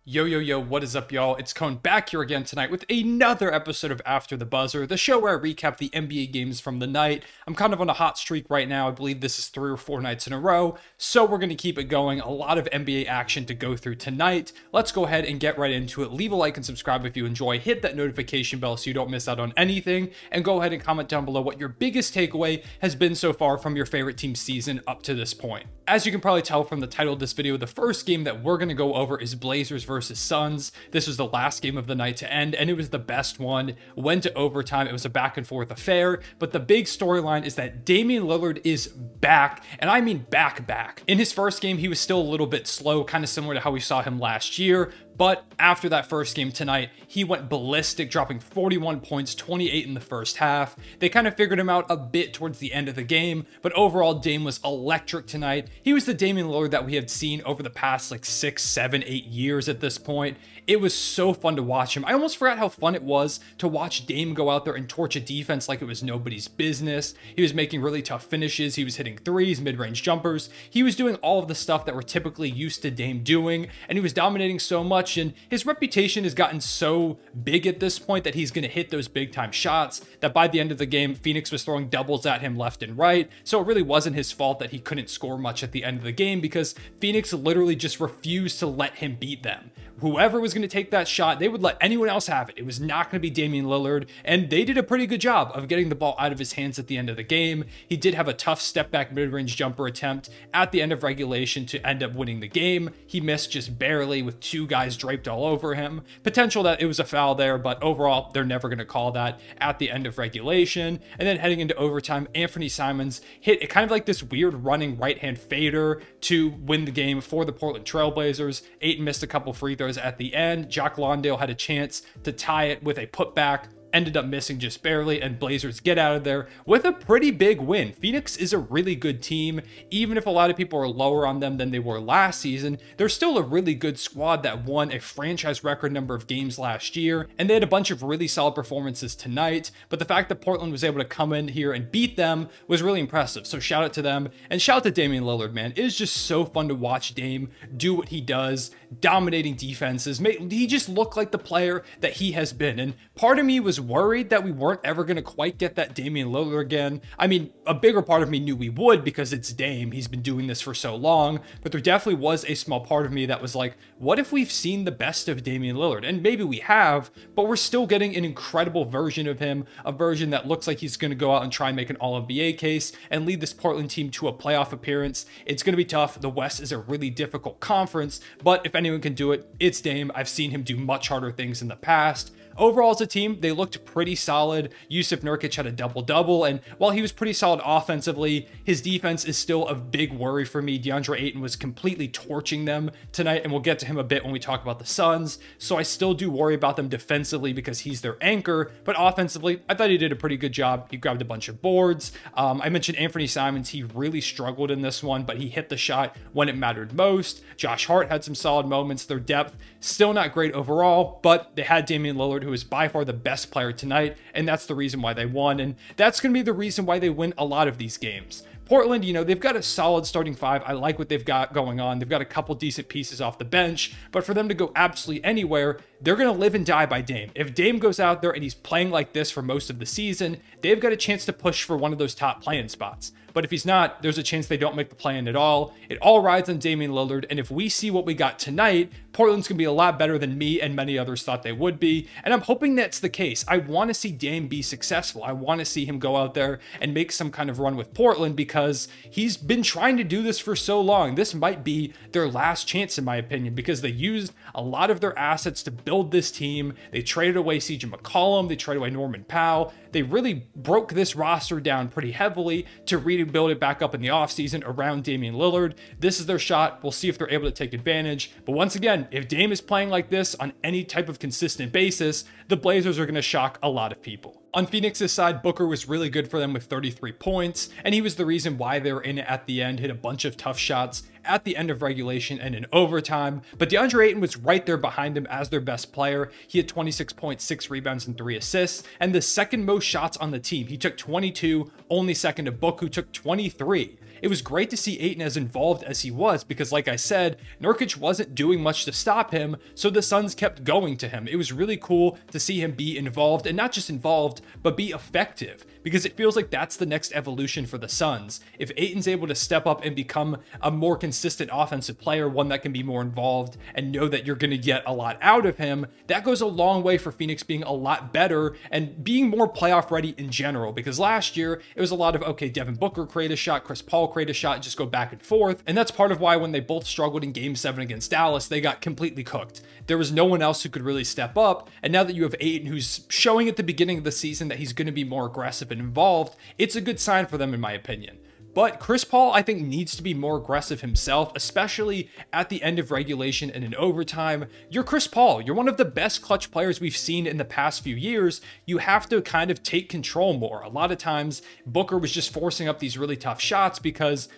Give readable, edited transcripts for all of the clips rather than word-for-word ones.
Yo, what is up, y'all? It's Cone back here again tonight with another episode of After the Buzzer, the show where I recap the NBA games from the night. I'm kind of on a hot streak right now. I believe this is 3 or 4 nights in a row, so we're going to keep it going. A lot of NBA action to go through tonight. Let's go ahead and get right into it. Leave a like and subscribe if you enjoy. Hit that notification bell so you don't miss out on anything, and go ahead and comment down below what your biggest takeaway has been so far from your favorite team's season up to this point. As you can probably tell from the title of this video, the first game that we're going to go over is Blazers versus Suns. This was the last game of the night to end, and it was the best one. Went to overtime. It was a back and forth affair, but the big storyline is that Damian Lillard is back, and I mean back. In his first game, he was still a little bit slow, kind of similar to how we saw him last year, but after that first game tonight, he went ballistic, dropping 41 points, 28 in the first half. They kind of figured him out a bit towards the end of the game, but overall, Dame was electric tonight. He was the Damian Lillard that we had seen over the past like 6, 7, 8 years at this point. It was so fun to watch him. I almost forgot how fun it was to watch Dame go out there and torch a defense like it was nobody's business. He was making really tough finishes. He was hitting threes, mid-range jumpers. He was doing all of the stuff that we're typically used to Dame doing, and he was dominating so much, and his reputation has gotten so big at this point that he's going to hit those big-time shots that by the end of the game, Phoenix was throwing doubles at him left and right, so it really wasn't his fault that he couldn't score much at the end of the game because Phoenix literally just refused to let him beat them. Whoever was going to take that shot, they would let anyone else have it. It was not going to be Damian Lillard, and they did a pretty good job of getting the ball out of his hands at the end of the game. He did have a tough step-back mid-range jumper attempt at the end of regulation to end up winning the game. He missed just barely with 2 guys draped all over him. Potential that it was a foul there, but overall, they're never going to call that at the end of regulation. And then heading into overtime, Anthony Simons hit kind of like this weird running right-hand fader to win the game for the Portland Trailblazers. Ayton missed a couple free throws at the end. Jock Lawndale had a chance to tie it with a putback, ended up missing just barely, and Blazers get out of there with a pretty big win. Phoenix is a really good team. Even if a lot of people are lower on them than they were last season, they're still a really good squad that won a franchise record number of games last year, and they had a bunch of really solid performances tonight, but the fact that Portland was able to come in here and beat them was really impressive, so shout out to them, and shout out to Damian Lillard, man. It is just so fun to watch Dame do what he does, dominating defenses. He just looked like the player that he has been, and part of me was worried that we weren't ever going to quite get that Damian Lillard again. I mean, a bigger part of me knew we would because it's Dame. He's been doing this for so long, but there definitely was a small part of me that was like, what if we've seen the best of Damian Lillard? And maybe we have, but we're still getting an incredible version of him, a version that looks like he's going to go out and try and make an All-NBA case and lead this Portland team to a playoff appearance. It's going to be tough. The West is a really difficult conference, but if anyone can do it, it's Dame. I've seen him do much harder things in the past. Overall, as a team, they looked pretty solid. Yusuf Nurkic had a double-double, and while he was pretty solid offensively, his defense is still a big worry for me. DeAndre Ayton was completely torching them tonight, and we'll get to him a bit when we talk about the Suns, so I still do worry about them defensively because he's their anchor, but offensively, I thought he did a pretty good job. He grabbed a bunch of boards. I mentioned Anthony Simons. He really struggled in this one, but he hit the shot when it mattered most. Josh Hart had some solid moments. Their depth, still not great overall, but they had Damian Lillard, who is by far the best player tonight, and that's the reason why they won, and that's going to be the reason why they win a lot of these games. Portland, you know, they've got a solid starting 5. I like what they've got going on. They've got a couple decent pieces off the bench, but for them to go absolutely anywhere, they're going to live and die by Dame. If Dame goes out there and he's playing like this for most of the season, they've got a chance to push for one of those top play-in spots. But if he's not, there's a chance they don't make the play-in at all. It all rides on Damian Lillard, and if we see what we got tonight, Portland's going to be a lot better than me and many others thought they would be, and I'm hoping that's the case. I want to see Dame be successful. I want to see him go out there and make some kind of run with Portland because he's been trying to do this for so long. This might be their last chance, in my opinion, because they used a lot of their assets to build this team. They traded away CJ McCollum. They traded away Norman Powell. They really broke this roster down pretty heavily to rebuild it back up in the offseason around Damian Lillard. This is their shot. We'll see if they're able to take advantage. But once again, if Dame is playing like this on any type of consistent basis, the Blazers are going to shock a lot of people. On Phoenix's side, Booker was really good for them with 33 points, and he was the reason why they were in it at the end, hit a bunch of tough shots at the end of regulation and in overtime. But DeAndre Ayton was right there behind him as their best player. He had 26 points, 6 rebounds, and 3 assists, and the second most shots on the team. He took 22, only second to Book, who took 23. it was great to see Ayton as involved as he was because, like I said, Nurkic wasn't doing much to stop him, so the Suns kept going to him. It was really cool to see him be involved, and not just involved, but be effective, because it feels like that's the next evolution for the Suns. If Ayton's able to step up and become a more consistent offensive player, one that can be more involved and know that you're going to get a lot out of him, that goes a long way for Phoenix being a lot better and being more playoff ready in general, because last year it was a lot of, okay, Devin Booker create a shot, Chris Paul create a shot, just go back and forth. And that's part of why when they both struggled in game 7 against Dallas, they got completely cooked. There was no one else who could really step up. And now that you have Ayton, who's showing at the beginning of the season that he's going to be more aggressive and involved, it's a good sign for them in my opinion. But Chris Paul, I think, needs to be more aggressive himself, especially at the end of regulation and in overtime. You're Chris Paul. You're one of the best clutch players we've seen in the past few years. You have to kind of take control more. A lot of times, Booker was just forcing up these really tough shots because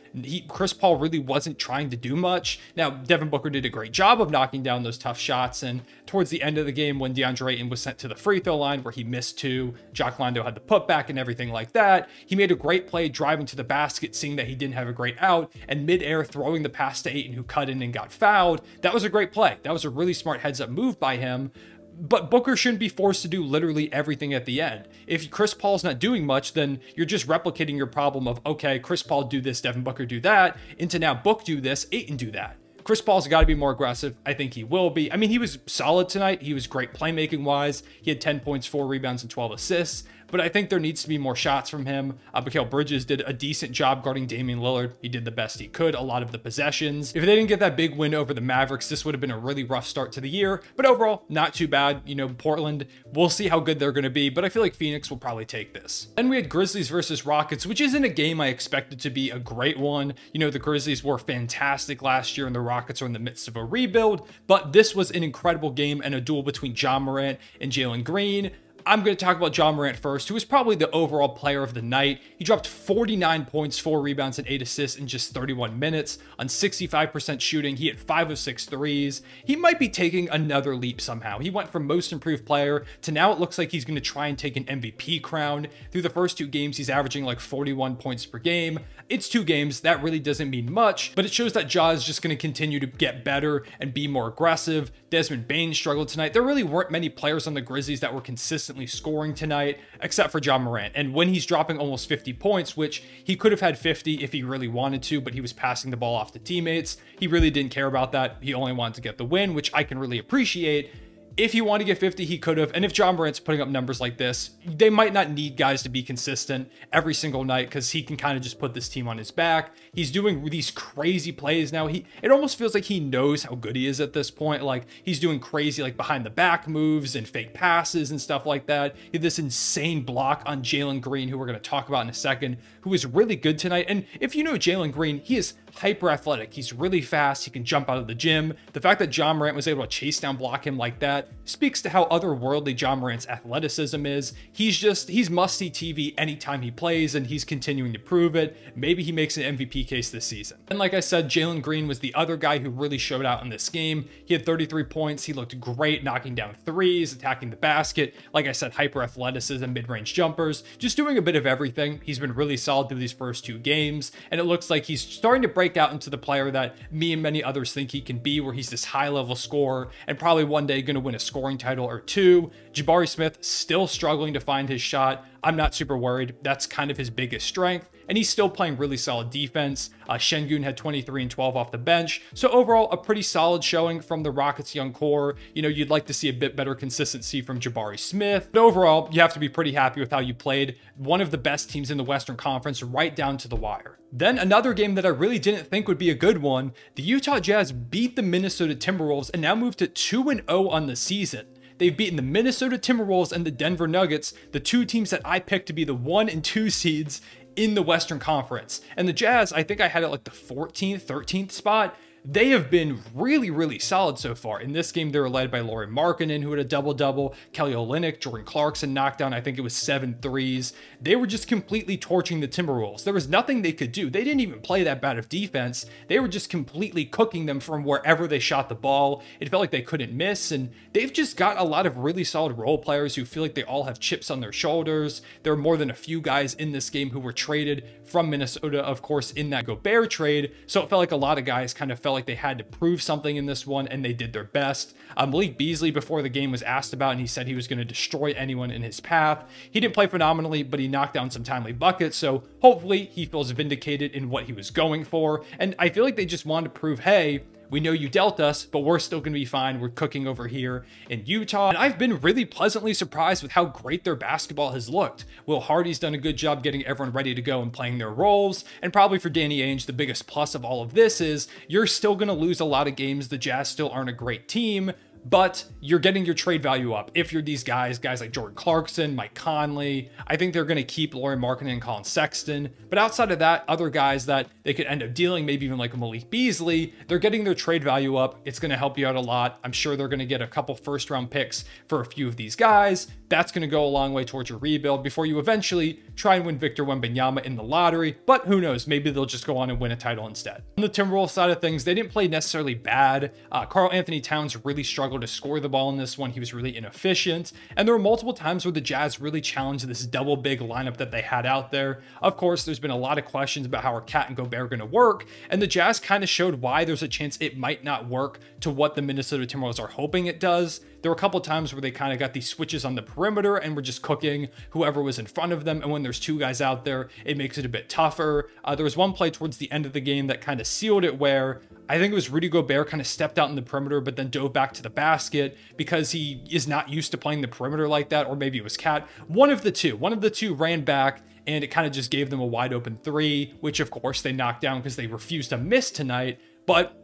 Chris Paul really wasn't trying to do much. Now, Devin Booker did a great job of knocking down those tough shots, and towards the end of the game when DeAndre Ayton was sent to the free throw line where he missed 2, Jock Lando had the putback and everything like that, he made a great play driving to the basket, seeing that he didn't have a great out, and midair throwing the pass to Ayton, who cut in and got fouled. That was a great play. That was a really smart heads-up move by him. But Booker shouldn't be forced to do literally everything at the end. If Chris Paul's not doing much, then you're just replicating your problem of, okay, Chris Paul do this, Devin Booker do that, into now Book do this, Ayton do that. Chris Paul's got to be more aggressive. I think he will be. I mean, he was solid tonight. He was great playmaking-wise. He had 10 points, 4 rebounds, and 12 assists. But I think there needs to be more shots from him. Mikal Bridges did a decent job guarding Damian Lillard. He did the best he could, a lot of the possessions. If they didn't get that big win over the Mavericks, this would have been a really rough start to the year. But overall, not too bad. You know, Portland, we'll see how good they're going to be, but I feel like Phoenix will probably take this. Then we had Grizzlies versus Rockets, which isn't a game I expected to be a great one. You know, the Grizzlies were fantastic last year, and the Rockets are in the midst of a rebuild, but this was an incredible game and a duel between Ja Morant and Jalen Green. I'm going to talk about Ja Morant first, who was probably the overall player of the night. He dropped 49 points, 4 rebounds, and 8 assists in just 31 minutes on 65% shooting. He hit 5 of 6 threes. He might be taking another leap somehow. He went from most improved player to now it looks like he's going to try and take an MVP crown. Through the first 2 games, he's averaging like 41 points per game. It's 2 games. That really doesn't mean much, but it shows that Ja is just going to continue to get better and be more aggressive. Desmond Bane struggled tonight. There really weren't many players on the Grizzlies that were consistently scoring tonight, except for Ja Morant. And when he's dropping almost 50 points, which he could have had 50 if he really wanted to, but he was passing the ball off to teammates, he really didn't care about that. He only wanted to get the win, which I can really appreciate. If he wanted to get 50, he could have. And if Ja Morant's putting up numbers like this, they might not need guys to be consistent every single night because he can kind of just put this team on his back. He's doing these crazy plays now. It almost feels like he knows how good he is at this point. Like, he's doing crazy, like, behind the back moves and fake passes and stuff like that. He had this insane block on Jalen Green, who we're going to talk about in a second, who is really good tonight. And if you know Jalen Green, he is hyper athletic. He's really fast. He can jump out of the gym. The fact that Ja Morant was able to chase down block him like that speaks to how otherworldly Ja Morant's athleticism is. He's must-see TV anytime he plays, and he's continuing to prove it. Maybe he makes an MVP case this season. And like I said, Jalen Green was the other guy who really showed out in this game. He had 33 points. He looked great, knocking down threes, attacking the basket. Like I said, hyper athleticism, mid-range jumpers, just doing a bit of everything. He's been really solid through these first 2 games, and it looks like he's starting to break out into the player that me and many others think he can be, where he's this high-level scorer and probably one day going to win a scoring title or 2. Jabari Smith still struggling to find his shot. I'm not super worried. That's kind of his biggest strength, and he's still playing really solid defense. Şengün had 23 and 12 off the bench. So overall, a pretty solid showing from the Rockets' young core. You know, you'd like to see a bit better consistency from Jabari Smith, but overall, you have to be pretty happy with how you played. One of the best teams in the Western Conference right down to the wire. Then another game that I really didn't think would be a good one. The Utah Jazz beat the Minnesota Timberwolves and now moved to 2-0 on the season. They've beaten the Minnesota Timberwolves and the Denver Nuggets, the 2 teams that I picked to be the 1 and 2 seeds in the Western Conference. And the Jazz, I think I had it like the 14th, 13th spot. they have been really, really solid so far. In this game, they were led by Lauri Markkanen, who had a double-double. Kelly Olynyk, Jordan Clarkson knocked down, I think it was 7 threes. They were just completely torching the Timberwolves. There was nothing they could do. They didn't even play that bad of defense. They were just completely cooking them from wherever they shot the ball. It felt like they couldn't miss, and they've just got a lot of really solid role players who feel like they all have chips on their shoulders. There are more than a few guys in this game who were traded from Minnesota, of course, in that Gobert trade, so it felt like a lot of guys kind of felt like they had to prove something in this one, and they did their best. Malik Beasley, before the game, was asked about, and he said he was going to destroy anyone in his path. He didn't play phenomenally, but he knocked down some timely buckets, so hopefully he feels vindicated in what he was going for, and I feel like they just wanted to prove, hey, we know you dealt us, but we're still going to be fine. We're cooking over here in Utah. And I've been really pleasantly surprised with how great their basketball has looked. Will Hardy's done a good job getting everyone ready to go and playing their roles. And probably for Danny Ainge, the biggest plus of all of this is you're still going to lose a lot of games. The Jazz still aren't a great team, but you're getting your trade value up. If you're these guys like Jordan Clarkson, Mike Conley, I think they're going to keep Lauri Markkanen and Colin Sexton. But outside of that, other guys that they could end up dealing, maybe even like a Malik Beasley, they're getting their trade value up. It's going to help you out a lot. I'm sure they're going to get a couple first-round picks for a few of these guys. That's going to go a long way towards your rebuild before you eventually try and win Victor Wembanyama in the lottery. But who knows? Maybe they'll just go on and win a title instead. On the Timberwolves side of things, they didn't play necessarily bad. Karl Anthony Towns really struggled to score the ball in this one. He was really inefficient. And there were multiple times where the Jazz really challenged this double big lineup that they had out there. Of course, there's been a lot of questions about how are Cat and Gobert going to work. And the Jazz kind of showed why there's a chance it might not work to what the Minnesota Timberwolves are hoping it does. There were a couple times where they kind of got these switches on the perimeter and were just cooking whoever was in front of them. And when there's two guys out there, it makes it a bit tougher. There was one play towards the end of the game that kind of sealed it where I think it was Rudy Gobert kind of stepped out in the perimeter, but then dove back to the basket because he is not used to playing the perimeter like that. Or maybe it was Cat. One of the two ran back, and it kind of just gave them a wide open three, which of course they knocked down because they refused to miss tonight. But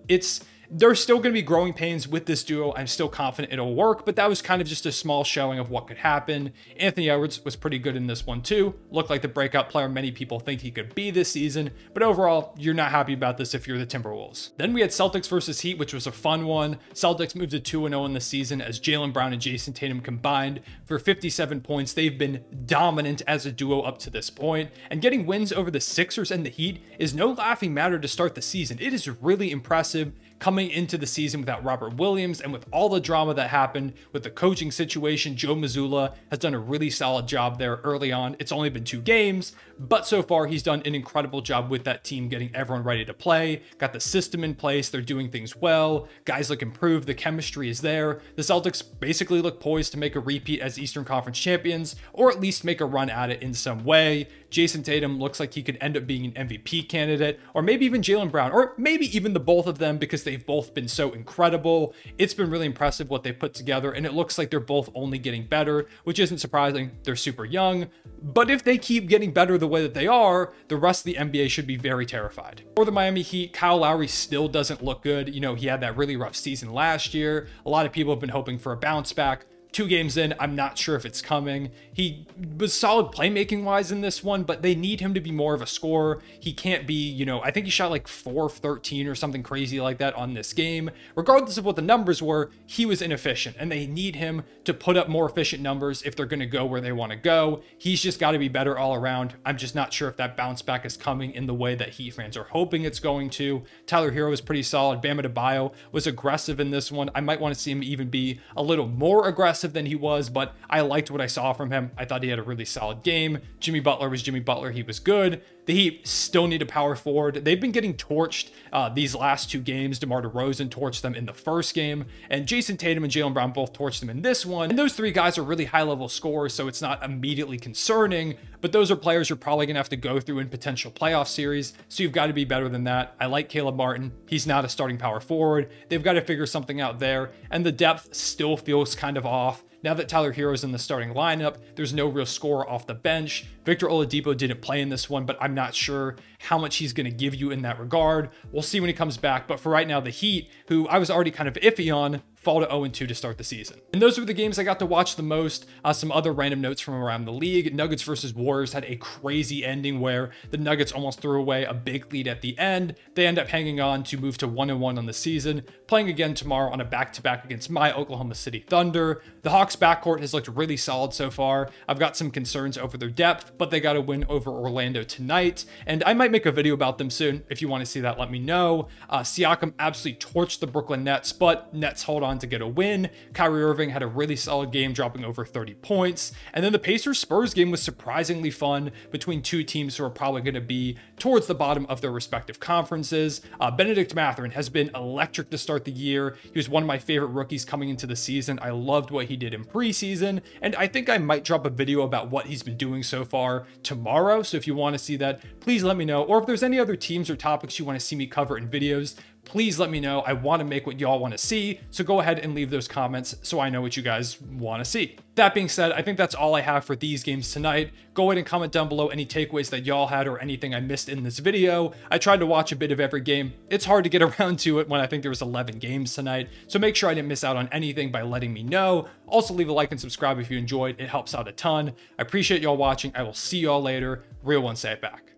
there's still going to be growing pains with this duo. I'm still confident it'll work, but that was kind of just a small showing of what could happen. Anthony Edwards was pretty good in this one too. Looked like the breakout player many people think he could be this season, but overall, you're not happy about this if you're the Timberwolves. Then we had Celtics versus Heat, which was a fun one. Celtics moved to 2-0 in the season as Jaylen Brown and Jason Tatum combined for 57 points. They've been dominant as a duo up to this point, and getting wins over the Sixers and the Heat is no laughing matter to start the season. It is really impressive coming into the season without Robert Williams and with all the drama that happened with the coaching situation. Joe Mazzulla has done a really solid job there early on. It's only been 2 games, but so far he's done an incredible job with that team, getting everyone ready to play, got the system in place. They're doing things well. Guys look improved. The chemistry is there. The Celtics basically look poised to make a repeat as Eastern Conference champions, or at least make a run at it in some way. Jason Tatum looks like he could end up being an MVP candidate, or maybe even Jaylen Brown, or maybe even the both of them, because they've both been so incredible. It's been really impressive what they've put together, and it looks like they're both only getting better, which isn't surprising. They're super young, but if they keep getting better the way that they are, the rest of the NBA should be very terrified. For the Miami Heat, Kyle Lowry still doesn't look good. You know, he had that really rough season last year. A lot of people have been hoping for a bounce back. 2 games in, I'm not sure if it's coming. He was solid playmaking wise in this one, but they need him to be more of a scorer. He can't be, you know, I think he shot like 4 of 13 or something crazy like that on this game. Regardless of what the numbers were, he was inefficient, and they need him to put up more efficient numbers if they're going to go where they want to go. He's just got to be better all around. I'm just not sure if that bounce back is coming in the way that Heat fans are hoping it's going to. Tyler Hero was pretty solid. Bam Adebayo was aggressive in this one. I might want to see him even be a little more aggressive than he was, but I liked what I saw from him. I thought he had a really solid game. Jimmy Butler was Jimmy Butler. He was good. The Heat still need a power forward. They've been getting torched these last 2 games. DeMar DeRozan torched them in the first game, and Jason Tatum and Jaylen Brown both torched them in this one. And those 3 guys are really high-level scorers, so it's not immediately concerning, but those are players you're probably going to have to go through in potential playoff series, so you've got to be better than that. I like Caleb Martin. He's not a starting power forward. They've got to figure something out there, and the depth still feels kind of off. Now that Tyler Hero's in the starting lineup, there's no real scorer off the bench. Victor Oladipo didn't play in this one, but I'm not sure how much he's going to give you in that regard. We'll see when he comes back. But for right now, the Heat, who I was already kind of iffy on, fall to 0-2 to start the season. And those were the games I got to watch the most. Some other random notes from around the league. Nuggets versus Warriors had a crazy ending where the Nuggets almost threw away a big lead at the end. They end up hanging on to move to 1-1 on the season, playing again tomorrow on a back-to-back against my Oklahoma City Thunder. The Hawks backcourt has looked really solid so far. I've got some concerns over their depth, but they got a win over Orlando tonight, and I might make a video about them soon. If you want to see that, let me know. Siakam absolutely torched the Brooklyn Nets, but Nets hold on to get a win. Kyrie Irving had a really solid game, dropping over 30 points. And then the Pacers-Spurs game was surprisingly fun between two teams who are probably going to be towards the bottom of their respective conferences. Benedict Mathurin has been electric to start the year. He was one of my favorite rookies coming into the season. I loved what he did in preseason, and I think I might drop a video about what he's been doing so far tomorrow. So if you want to see that, please let me know. Or if there's any other teams or topics you want to see me cover in videos, please let me know. I want to make what y'all want to see, so go ahead and leave those comments so I know what you guys want to see. That being said, I think that's all I have for these games tonight. Go ahead and comment down below any takeaways that y'all had or anything I missed in this video. I tried to watch a bit of every game. It's hard to get around to it when I think there was 11 games tonight, so make sure I didn't miss out on anything by letting me know. Also, leave a like and subscribe if you enjoyed. It helps out a ton. I appreciate y'all watching. I will see y'all later. Real one, say it back.